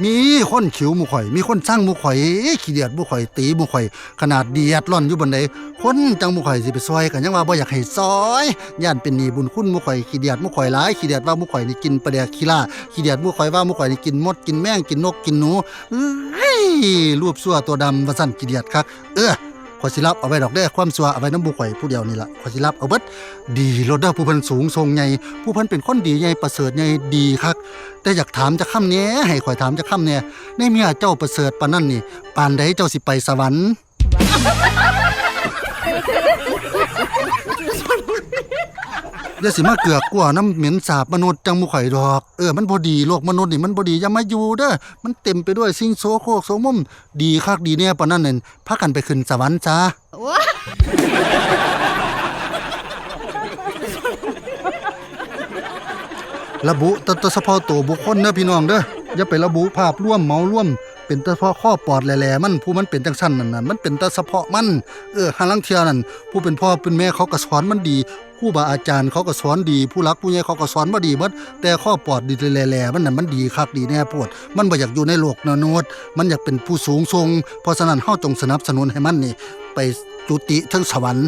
มีคนขิวหมู่ข่อยมีคนสร้างหมู่ข่อยขี้เดียดหมู่ข่อยตีหมู่ข่อยขนาดเดียดร้อนอยู่บนใดคนจังหมู่ข่อยสิไปซอยกันยังว่าบ่อยากให้ซอยย่านเป็นหนี้บุญคุณหมู่ข่อยขี้เดียดหมู่ข่อยหลายขี้เดียดว่าหมู่ข่อยนี่กินปลาแดกขี้ล่าขี้เดียดหมู่ข่อยว่าหมู่ข่อยนี่กินมดกินแมงกินนกกินหนูเฮ้ยรูปซั่วตัวดำว่าซั่นขี้เดียดคักข่อยสิรับเอาไว้ดอกเด้อความชั่วเอาไว้นำหมู่ข่อยผู้เดียวนี่ล่ะข่อยสิรับเอาเบิดดีโลดเด้อผู้เพิ่นสูงทรงใหญ่ผู้เพิ่นเป็นคนดีใหญ่ประเสริฐใหญ่ดีคักแต่อยากถามจักคำแหน่ให้ข่อยถามจักคำแหน่ในเมียเจ้าประเสริฐปานนั้นนี่ปานใดเจ้าสิไปสวรรค์อย่าสิมาเกือกกลัวน้ำเหม็นสาบมนุษย์จังหมู่ข่อยดอกมันบ่ดีโลกมนุษย์นี่มันบ่ดีอย่ามาอยู่เด้อมันเต็มไปด้วยสิ่งโสโครกโสมมดีคักดีแน่ปานนั้นนั่นพากันไปขึ้นสวรรค์จ้าระบุแต่เฉพาะตัวบุคคลเด้อพี่น้องเด้ออย่าไประบุภาพร่วมเหมารวมเป็นแต่เฉพาะข้อปอดแหล่ๆมันผู้มันเป็นจังซั่นนั่นน่ะมันเป็นแต่เฉพาะมันหาลังเที่ยนั่นผู้เป็นพ่อเป็นแม่เขาก็สอนมันดีครูบาอาจารย์เขาก็สอนดีผู้หลักผู้ใหญ่เขาก็สอนบ่ดีเบิดแต่ข้อปอดดีแหล่ๆมันน่ะมันดีคักดีแน่โพดมันบ่อยากอยู่ในโลกนวดมันอยากเป็นผู้สูงทรงเพราะฉะนั้นเฮาจงสนับสนุนให้มันนี่ไปจุติถึงสวรรค์